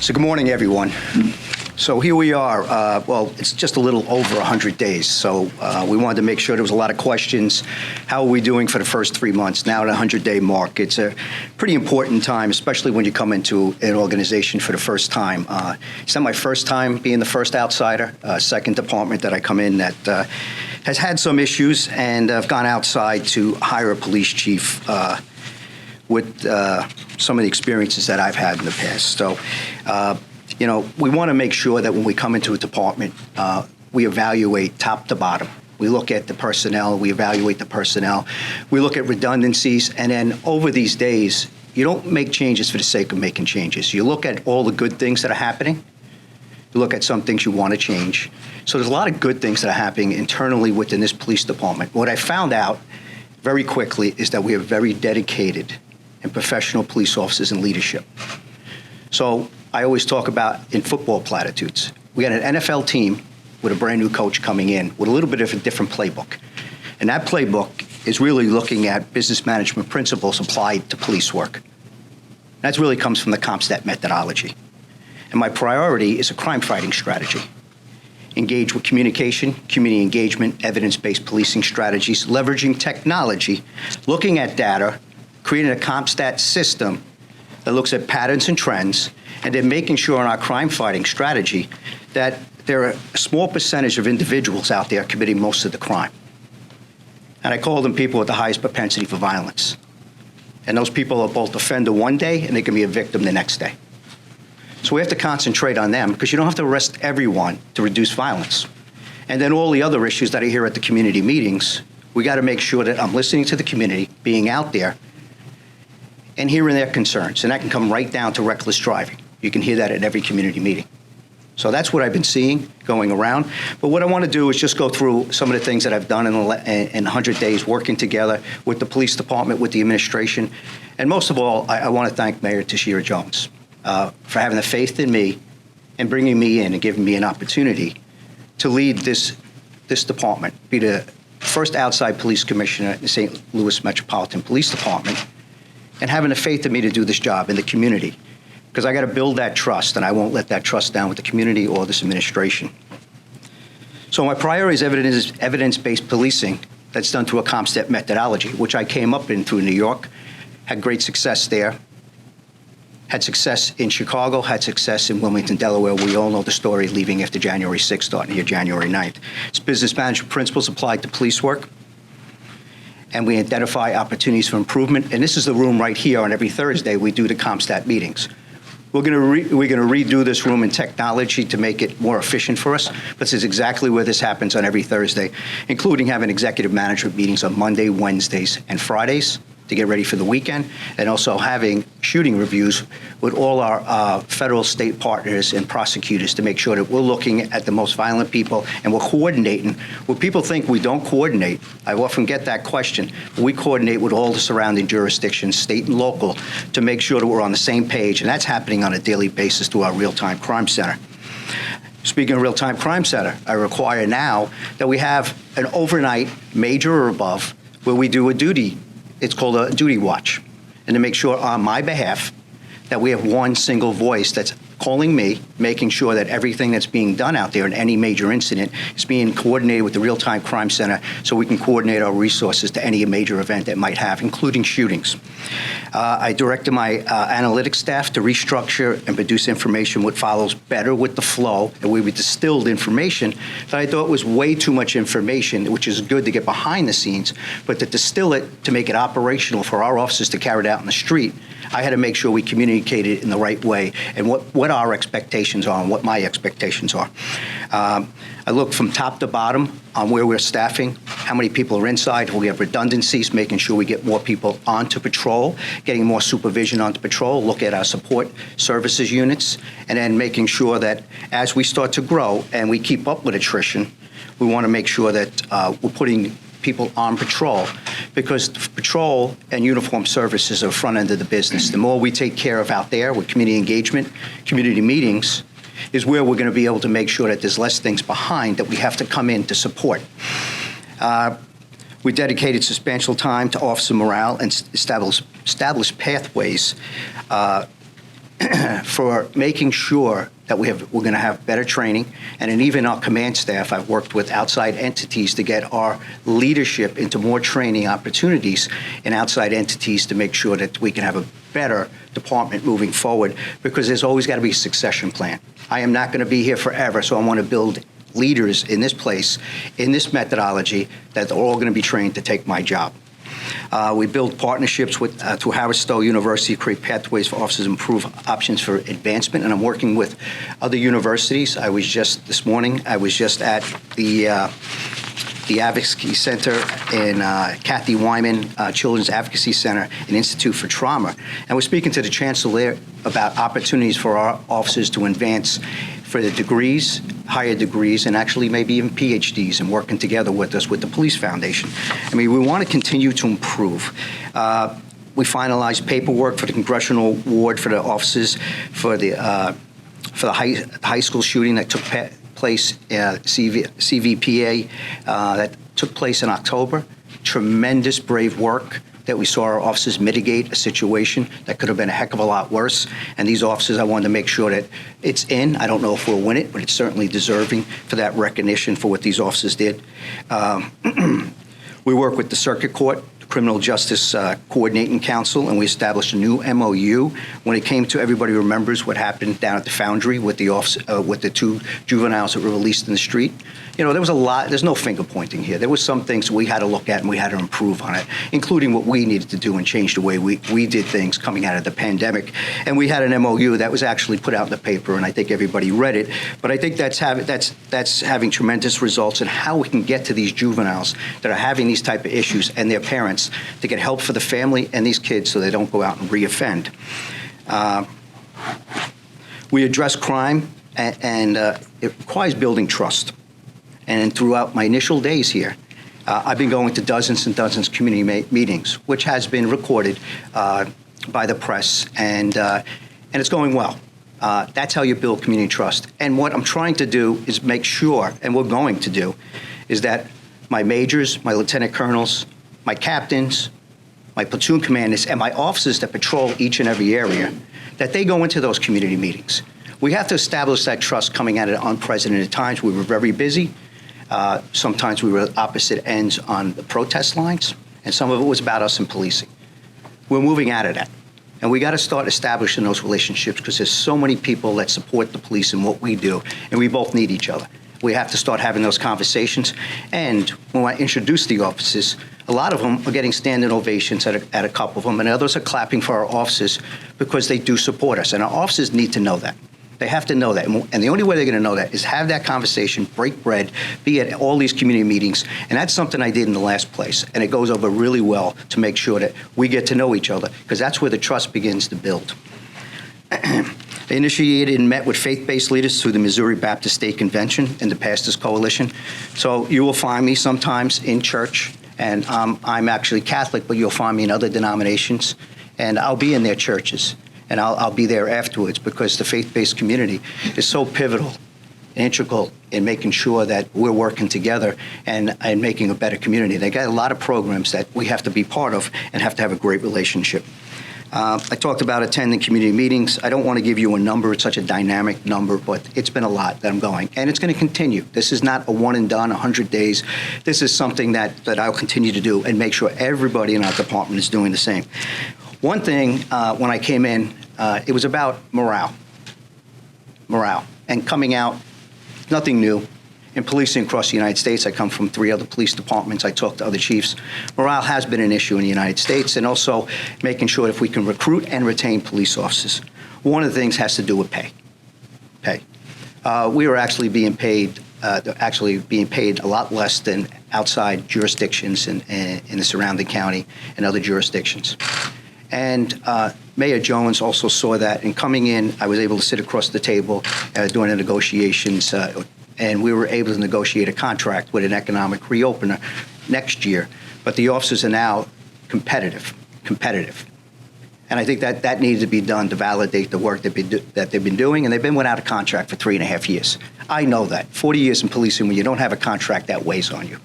So good morning, everyone. So here we are. Well, it's just a little over 100 days. So we wanted to make sure there was a lot of questions. How are we doing for the first 3 months? Now at a 100-day mark. It's a pretty important time, especially when you come into an organization for the first time. It's not my first time being the first outsider. Second department that I come in that has had some issues, and I've gone outside to hire a police chief with some of the experiences that I've had in the past. So, we want to make sure that when we come into a department, we evaluate top to bottom. We look at the personnel, we evaluate the personnel, we look at redundancies, and then over these days, you don't make changes for the sake of making changes. You look at all the good things that are happening, you look at some things you want to change. So there's a lot of good things that are happening internally within this police department. What I found out very quickly is that we are very dedicated and professional police officers and leadership. So I always talk about in football platitudes. We got an NFL team with a brand new coach coming in with a little bit of a different playbook. And that playbook is really looking at business management principles applied to police work. That really comes from the CompStat methodology. And my priority is a crime fighting strategy. Engage with communication, community engagement, evidence-based policing strategies, leveraging technology, looking at data, creating a CompStat system that looks at patterns and trends, and then making sure in our crime fighting strategy that there are a small percentage of individuals out there committing most of the crime. And I call them people with the highest propensity for violence. And those people are both offender one day and they can be a victim the next day. So we have to concentrate on them because you don't have to arrest everyone to reduce violence. And then all the other issues that I hear at the community meetings, we got to make sure that I'm listening to the community, being out there, and hearing their concerns. And that can come right down to reckless driving. You can hear that at every community meeting. So that's what I've been seeing going around. But what I want to do is just go through some of the things that I've done in 100 days, working together with the police department, with the administration. And most of all, I want to thank Mayor Tashira Jones for having the faith in me and bringing me in and giving me an opportunity to lead this department, be the first outside police commissioner in the St. Louis Metropolitan Police Department, and having the faith in me to do this job in the community. Because I got to build that trust, and I won't let that trust down with the community or this administration. So my priority is evidence-based policing that's done through a CompStat methodology, which I came up in through New York, had great success there, had success in Chicago, had success in Wilmington, Delaware. We all know the story, leaving after January 6th, starting here January 9th. It's business management principles applied to police work, and we identify opportunities for improvement. And this is the room right here. On every Thursday, we do the CompStat meetings. We're going to redo this room in technology to make it more efficient for us. This is exactly where this happens on every Thursday, including having executive management meetings on Monday, Wednesdays, and Fridays to get ready for the weekend, and also having shooting reviews with all our federal, state partners and prosecutors to make sure that we're looking at the most violent people and we're coordinating. When people think we don't coordinate, I often get that question. We coordinate with all the surrounding jurisdictions, state and local, to make sure that we're on the same page, and that's happening on a daily basis through our real-time crime center. Speaking of real-time crime center, I require now that we have an overnight major or above where we do a duty. It's called a duty watch, and to make sure on my behalf that we have one single voice that's calling me, making sure that everything that's being done out there in any major incident is being coordinated with the Real-Time Crime Center so we can coordinate our resources to any major event that might have, including shootings. I directed my analytics staff to restructure and produce information what follows better with the flow, and we distilled information that I thought was way too much information, which is good to get behind the scenes, but to distill it to make it operational for our officers to carry it out in the street, I had to make sure we communicated it in the right way and what our expectations are and what my expectations are. I look from top to bottom on where we're staffing, how many people are inside, we have redundancies, making sure we get more people onto patrol, getting more supervision onto patrol, look at our support services units, and then making sure that as we start to grow and we keep up with attrition, we want to make sure that we're putting people on patrol, because patrol and uniform services are the front end of the business. The more we take care of out there with community engagement, community meetings, is where we're going to be able to make sure that there's less things behind that we have to come in to support. We dedicated substantial time to officer morale and establish pathways for making sure that we're going to have better training, and in even our command staff, I've worked with outside entities to get our leadership into more training opportunities in outside entities to make sure that we can have a better department moving forward, because there's always got to be a succession plan. I am not going to be here forever, so I want to build leaders in this place, in this methodology, that they're all going to be trained to take my job. We build partnerships with through Howard Stowe University, create pathways for officers to improve options for advancement, and I'm working with other universities. This morning, I was just at the Advocacy Center in Kathy Wyman Children's Advocacy Center and Institute for Trauma, and we're speaking to the chancellor about opportunities for our officers to advance for the degrees, higher degrees, and actually maybe even PhDs, and working together with us with the Police Foundation. I mean, we want to continue to improve. We finalized paperwork for the congressional award for the officers for the high school shooting that took place, CVPA, that took place in October. Tremendous brave work that we saw our officers mitigate a situation that could have been a heck of a lot worse. And these officers, I wanted to make sure that it's in. I don't know if we'll win it, but it's certainly deserving for that recognition for what these officers did. We work with the Circuit Court, Criminal Justice Coordinating Council, and we established a new MOU. When it came to, everybody remembers what happened down at the Foundry with the two juveniles that were released in the street. You know, there was a lot. There's no finger pointing here. There was some things we had to look at and we had to improve on it, including what we needed to do and change the way we did things coming out of the pandemic. And we had an MOU that was actually put out in the paper, and I think everybody read it. But I think that's having tremendous results in how we can get to these juveniles that are having these type of issues and their parents to get help for the family and these kids so they don't go out and reoffend. We address crime, and it requires building trust. And throughout my initial days here, I've been going to dozens and dozens of community meetings, which has been recorded by the press, and it's going well. That's how you build community trust. And what I'm trying to do is make sure, and we're going to do, is that my majors, my lieutenant colonels, my captains, my platoon commanders, and my officers that patrol each and every area, that they go into those community meetings. We have to establish that trust coming at unprecedented times. We were very busy. Sometimes we were at opposite ends on the protest lines, and some of it was about us in policing. We're moving out of that. And we got to start establishing those relationships, because there's so many people that support the police and what we do, and we both need each other. We have to start having those conversations. And when I introduce the officers, a lot of them are getting standing ovations at a couple of them, and others are clapping for our officers because they do support us. And our officers need to know that. They have to know that. And the only way they're going to know that is have that conversation, break bread, be at all these community meetings. And that's something I did in the last place. And it goes over really well to make sure that we get to know each other, because that's where the trust begins to build. I initiated and met with faith-based leaders through the Missouri Baptist State Convention and the Pastors Coalition. So you will find me sometimes in church, and I'm actually Catholic, but you'll find me in other denominations, and I'll be in their churches, and I'll be there afterwards, because the faith-based community is so pivotal and integral in making sure that we're working together and making a better community. They got a lot of programs that we have to be part of and have to have a great relationship. I talked about attending community meetings. I don't want to give you a number. It's such a dynamic number, but it's been a lot that I'm going. And it's going to continue. This is not a one and done, 100 days. This is something that I'll continue to do and make sure everybody in our department is doing the same. One thing, when I came in, it was about morale. And coming out, nothing new. In policing across the United States, I come from 3 other police departments. I talk to other chiefs. Morale has been an issue in the United States, and also making sure if we can recruit and retain police officers. One of the things has to do with pay. We were actually being paid a lot less than outside jurisdictions in the surrounding county and other jurisdictions. And Mayor Jones also saw that, and coming in, I was able to sit across the table during the negotiations, and we were able to negotiate a contract with an economic reopener next year. But the officers are now competitive. And I think that needed to be done to validate the work that they've been doing, and they've been without a contract for 3.5 years. I know that. 40 years in policing, when you don't have a contract, that weighs on you.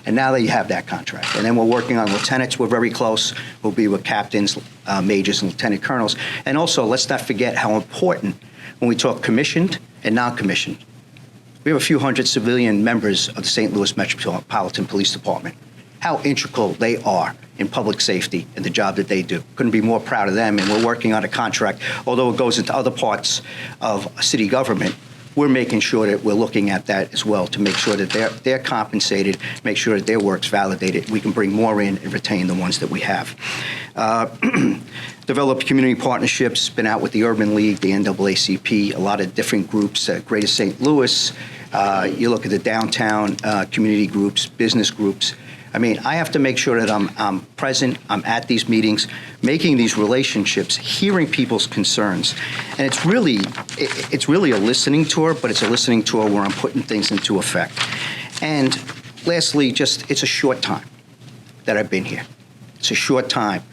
And now that you have that contract. And then we're working on lieutenants. We're very close. We'll be with captains majors and lieutenant colonels. And also, let's not forget how important, when we talk commissioned and non-commissioned, we have a few hundred civilian members of the St. Louis Metropolitan Police Department. How integral they are in public safety and the job that they do. Couldn't be more proud of them, and we're working on a contract. Although it goes into other parts of city government, we're making sure that we're looking at that as well to make sure that they're compensated, make sure that their work's validated. We can bring more in and retain the ones that we have. Developed community partnerships, been out with the Urban League, the NAACP, a lot of different groups, Greater St. Louis. You look at the downtown community groups, business groups. I mean, I have to make sure that I'm present, I'm at these meetings, making these relationships, hearing people's concerns. And it's really a listening tour, but it's a listening tour where I'm putting things into effect. And lastly, it's a short time that I've been here. It's a short time.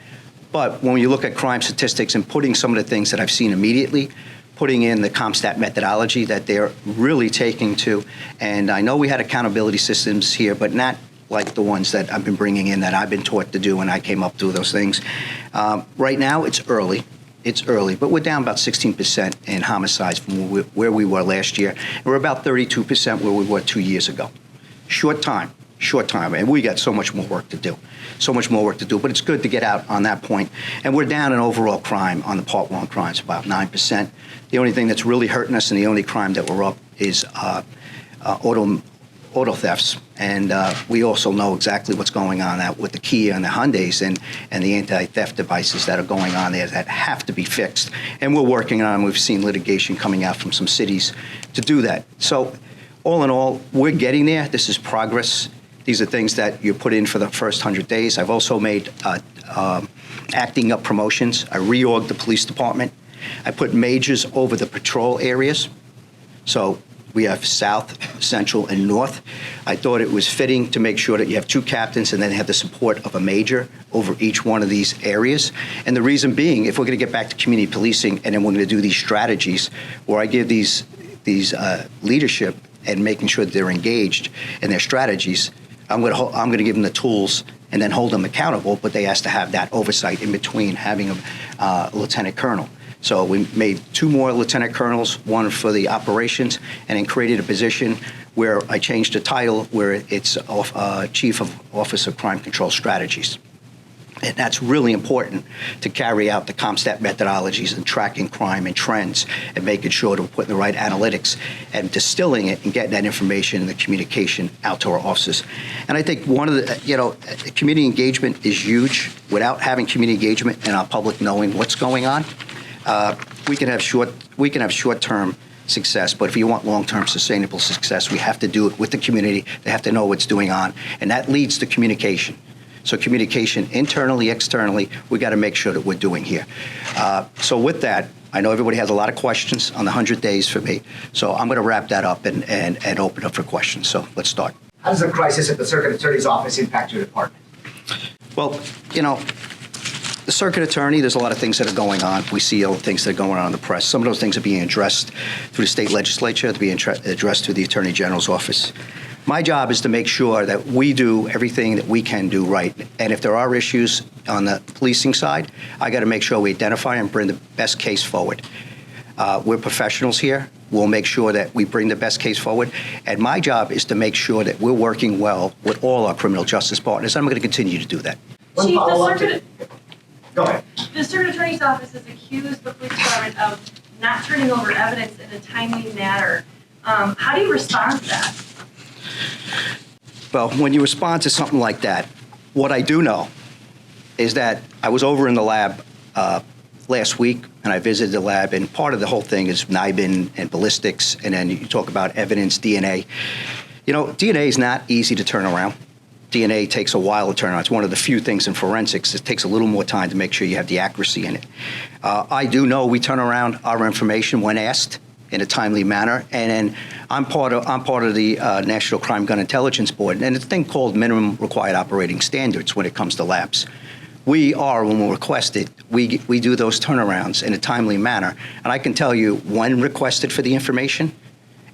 But when you look at crime statistics and putting some of the things that I've seen immediately, putting in the CompStat methodology that they're really taking to, and I know we had accountability systems here, but not like the ones that I've been bringing in that I've been taught to do when I came up through those things. Right now, it's early, but we're down about 16% in homicides from where we were last year. And we're about 32% where we were 2 years ago. Short time, and we got so much more work to do, but it's good to get out on that point. And we're down in overall crime on the Part 1 crimes, about 9%. The only thing that's really hurting us and the only crime that we're up is auto thefts, and we also know exactly what's going on out with the Kia and the Hyundais and the anti-theft devices that are going on there that have to be fixed. And we're working on, we've seen litigation coming out from some cities to do that. So all in all, we're getting there. This is progress. These are things that you put in for the first 100 days. I've also made acting up promotions. I reorged the police department. I put majors over the patrol areas. So we have South, Central, and North. I thought it was fitting to make sure that you have two captains and then have the support of a major over each one of these areas. And the reason being, if we're going to get back to community policing and then we're going to do these strategies where I give these leadership and making sure that they're engaged in their strategies, I'm going to give them the tools and then hold them accountable, but they has to have that oversight in between having a lieutenant colonel. So we made 2 more lieutenant colonels, one for the operations, and then created a position where I changed the title where it's Chief of Office of Crime Control Strategies. And that's really important to carry out the CompStat methodologies and tracking crime and trends and making sure that we're putting the right analytics and distilling it and getting that information and the communication out to our officers. And I think one of the, community engagement is huge. Without having community engagement and our public knowing what's going on, we can have short-term success, but if you want long-term sustainable success, we have to do it with the community. They have to know what's going on, and that leads to communication. So communication internally, externally, we got to make sure that we're doing here. So with that, I know everybody has a lot of questions on the 100 days for me, so I'm going to wrap that up and open up for questions. So let's start. How does the crisis at the Circuit Attorney's Office impact your department? Well, the circuit attorney, there's a lot of things that are going on. We see all the things that are going on in the press. Some of those things are being addressed through the state legislature, they're being addressed through the Attorney General's office. My job is to make sure that we do everything that we can do right. And if there are issues on the policing side, I got to make sure we identify and bring the best case forward. We're professionals here. We'll make sure that we bring the best case forward. And my job is to make sure that we're working well with all our criminal justice partners. I'm going to continue to do that. Chief, Go ahead. The Circuit Attorney's Office has accused the police department of not turning over evidence in a timely manner. How do you respond to that? Well, when you respond to something like that, what I do know is that I was over in the lab last week, and I visited the lab, and part of the whole thing is NIBIN and ballistics, and then you talk about evidence, DNA. DNA is not easy to turn around. DNA takes a while to turn around. It's one of the few things in forensics. It takes a little more time to make sure you have the accuracy in it. I do know we turn around our information when asked in a timely manner, and then I'm part of the National Crime Gun Intelligence Board, and it's a thing called minimum required operating standards when it comes to labs. We are, when we're requested, we do those turnarounds in a timely manner, and I can tell you when requested for the information,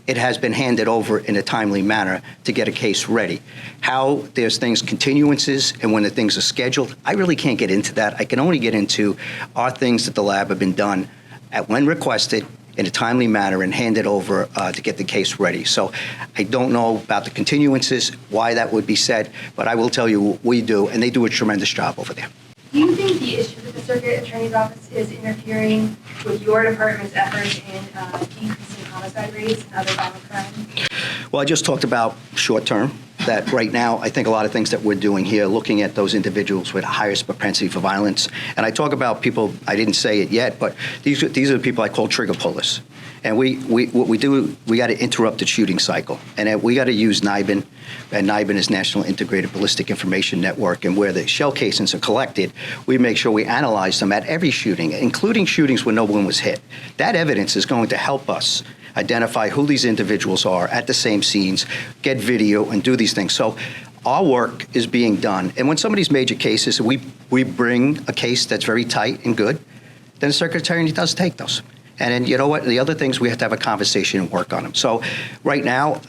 it has been handed over in a timely manner to get a case ready. How there's things, continuances, and when the things are scheduled, I really can't get into that. I can only get into are things that the lab have been done when requested in a timely manner and handed over to get the case ready. So I don't know about the continuances, why that would be said, but I will tell you we do, and they do a tremendous job over there. Do you think the issue with the Circuit Attorney's Office is interfering with your department's efforts in decreasing homicide rates and other violent crime? Well, I just talked about short term, that right now, I think a lot of things that we're doing here, looking at those individuals with highest propensity for violence. And I talk about people, I didn't say it yet, but these are the people I call trigger pullers. And what we do, we got to interrupt the shooting cycle. And we got to use NIBIN, and NIBIN is National Integrated Ballistic Information Network, and where the shell casings are collected, we make sure we analyze them at every shooting, including shootings where no one was hit. That evidence is going to help us identify who these individuals are at the same scenes, get video, and do these things. So our work is being done. And when some of these major cases, we bring a case that's very tight and good, then the Circuit Attorney does take those. And then, you know what, the other things, we have to have a conversation and work on them. So right now,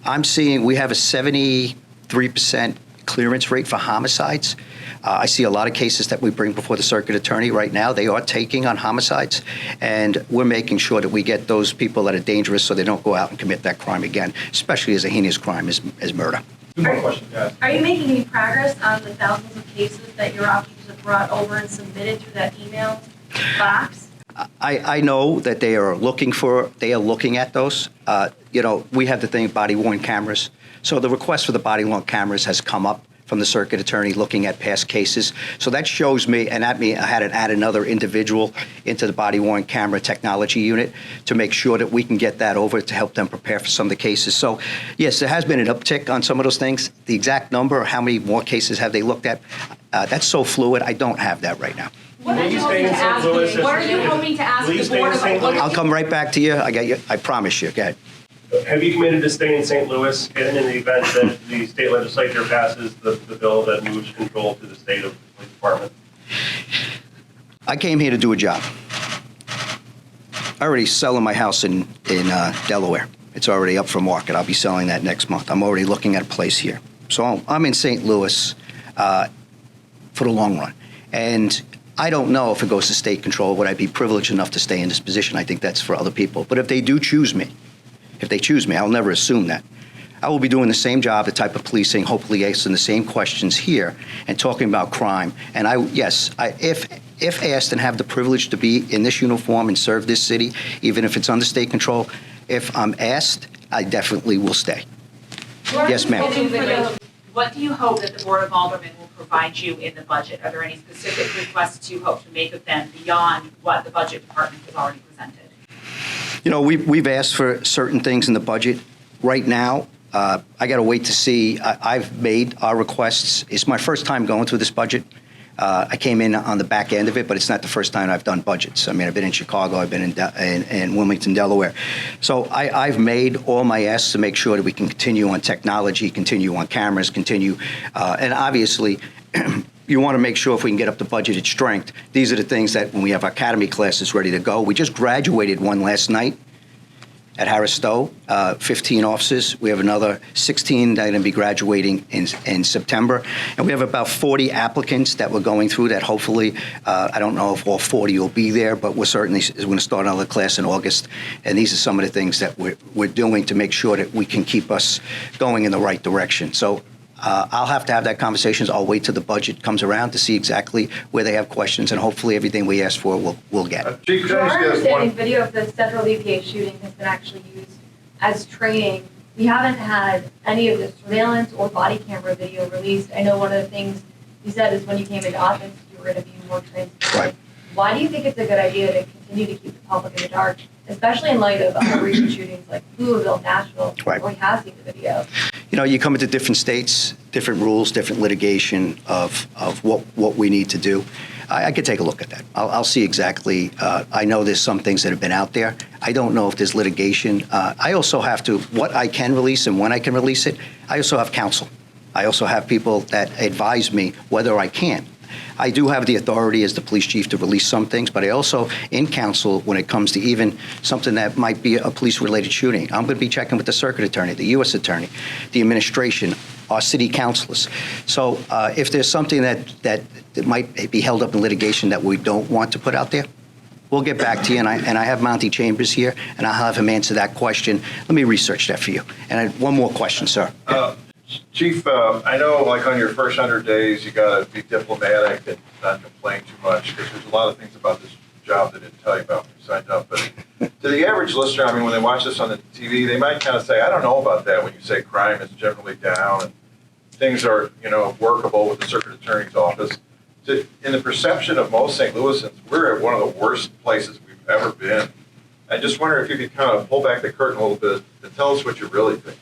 I'm seeing we have a 73% clearance rate for homicides. I see a lot of cases that we bring before the Circuit Attorney right now. They are taking on homicides, and we're making sure that we get those people that are dangerous so they don't go out and commit that crime again, especially as a heinous crime as murder. Two more questions, guys. Are you making any progress on the thousands of cases that your officers have brought over and submitted through that email box? I know that they are looking at those. We have the thing, body-worn cameras. So the request for the body-worn cameras has come up from the Circuit Attorney looking at past cases. So that shows me, and I had to add another individual into the body-worn camera technology unit to make sure that we can get that over to help them prepare for some of the cases. So yes, there has been an uptick on some of those things. The exact number, or how many more cases have they looked at, that's so fluid, I don't have that right now. What are you hoping to ask the Board of I'll come right back to you. I promise you. Go ahead. Have you committed to stay in St. Louis, and in the event that the state legislature passes the bill that moves control to the state of police department? I came here to do a job. I already selling my house in Delaware. It's already up for market. I'll be selling that next month. I'm already looking at a place here. So I'm in St. Louis for the long run. And I don't know if it goes to state control, would I be privileged enough to stay in this position? I think that's for other people. But if they do choose me, I'll never assume that. I will be doing the same job, the type of policing, hopefully asking the same questions here and talking about crime. And if asked and have the privilege to be in this uniform and serve this city, even if it's under state control, if I'm asked, I definitely will stay. Yes, ma'am. What do you hope that the Board of Aldermen will provide you in the budget? Are there any specific requests you hope to make of them beyond what the budget department has already presented? We've asked for certain things in the budget. Right now, I got to wait to see. I've made our requests. It's my first time going through this budget. I came in on the back end of it, but it's not the first time I've done budgets. I mean, I've been in Chicago, I've been in Wilmington, Delaware. So I've made all my asks to make sure that we can continue on technology, continue on cameras, continue. And obviously, you want to make sure if we can get up the budgeted strength, these are the things that when we have our academy classes ready to go. We just graduated one last night at Harris Stowe, 15 officers. We have another 16 that are going to be graduating in September. And we have about 40 applicants that we're going through that hopefully, I don't know if all 40 will be there, but we're certainly going to start another class in August. And these are some of the things that we're doing to make sure that we can keep us going in the right direction. So I'll have to have that conversation. I'll wait till the budget comes around to see exactly where they have questions, and hopefully everything we ask for we'll get. To our understanding, video of the Central EPA shooting has been actually used as training. We haven't had any of the surveillance or body camera video released. I know one of the things you said is when you came into office, you were going to be more transparent. Right. Why do you think it's a good idea to continue to keep the public in the dark, especially in light of other recent shootings like Louisville, Nashville, Right. where we have seen the video? You come into different states, different rules, different litigation of what we need to do. I could take a look at that. I'll see exactly. I know there's some things that have been out there. I don't know if there's litigation. I also have to, what I can release and when I can release it, I also have counsel. I also have people that advise me whether I can. I do have the authority as the police chief to release some things, but I also, in council, when it comes to even something that might be a police-related shooting, I'm going to be checking with the circuit attorney, the U.S. attorney, the administration, our city councilors. So if there's something that might be held up in litigation that we don't want to put out there, we'll get back to you, and I have Monty Chambers here, and I'll have him answer that question. Let me research that for you. And I had one more question, sir. Chief, I know like on your first 100 days, you got to be diplomatic and not complain too much, because there's a lot of things about this job they didn't tell you about when you signed up. But to the average listener, I mean, when they watch this on the TV, they might kind of say, I don't know about that when you say crime is generally down and things are, workable with the circuit attorney's office. In the perception of most St. Louisans, we're at one of the worst places we've ever been. I just wonder if you could kind of pull back the curtain a little bit and tell us what you really think.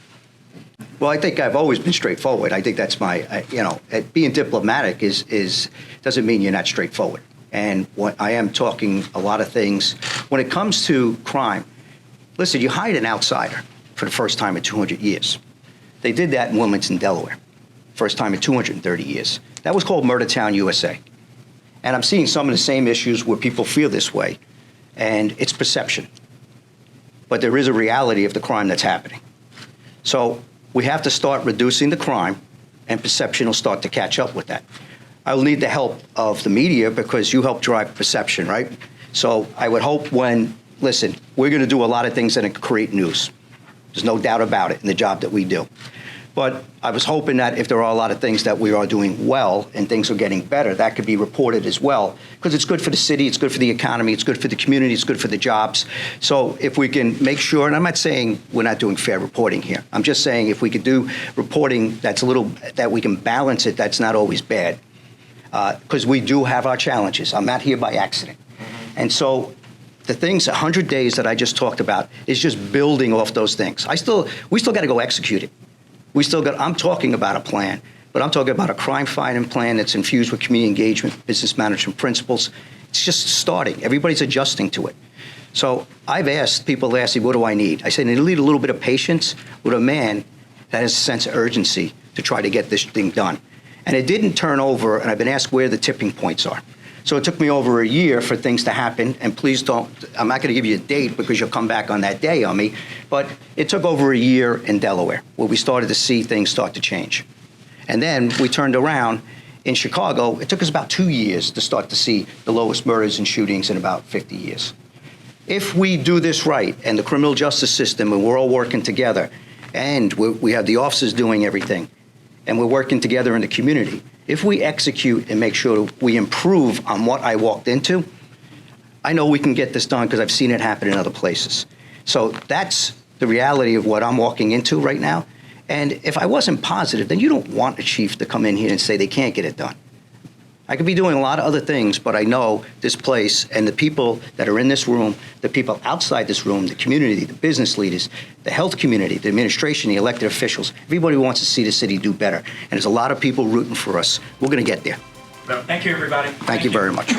Well, I think I've always been straightforward. I think that's my, being diplomatic doesn't mean you're not straightforward. And what I am talking a lot of things. When it comes to crime, listen, you hired an outsider for the first time in 200 years. They did that in Wilmington, Delaware, first time in 230 years. That was called Murder Town, USA. And I'm seeing some of the same issues where people feel this way, and it's perception. But there is a reality of the crime that's happening. So we have to start reducing the crime, and perception will start to catch up with that. I'll need the help of the media because you help drive perception, right? So I would hope listen, we're going to do a lot of things that create news. There's no doubt about it in the job that we do. But I was hoping that if there are a lot of things that we are doing well and things are getting better, that could be reported as well, because it's good for the city, it's good for the economy, it's good for the community, it's good for the jobs. So if we can make sure, and I'm not saying we're not doing fair reporting here, I'm just saying if we could do reporting that we can balance it, that's not always bad, because we do have our challenges. I'm not here by accident. And so the things, 100 days that I just talked about, is just building off those things. We still got to go execute it. I'm talking about a plan, but I'm talking about a crime-fighting plan that's infused with community engagement, business management principles. It's just starting. Everybody's adjusting to it. So people ask me, what do I need? I say, I need a little bit of patience with a man that has a sense of urgency to try to get this thing done. And it didn't turn over, and I've been asked where the tipping points are. So it took me over a year for things to happen, and please I'm not going to give you a date because you'll come back on that day on me, but it took over a year in Delaware where we started to see things start to change. And then we turned around in Chicago. It took us about 2 years to start to see the lowest murders and shootings in about 50 years. If we do this right, and the criminal justice system, and we're all working together, and we have the officers doing everything, and we're working together in the community, if we execute and make sure we improve on what I walked into, I know we can get this done because I've seen it happen in other places. So that's the reality of what I'm walking into right now. And if I wasn't positive, then you don't want a chief to come in here and say they can't get it done. I could be doing a lot of other things, but I know this place and the people that are in this room, the people outside this room, the community, the business leaders, the health community, the administration, the elected officials, everybody wants to see the city do better. And there's a lot of people rooting for us. We're going to get there. Thank you, everybody. Thank you very much.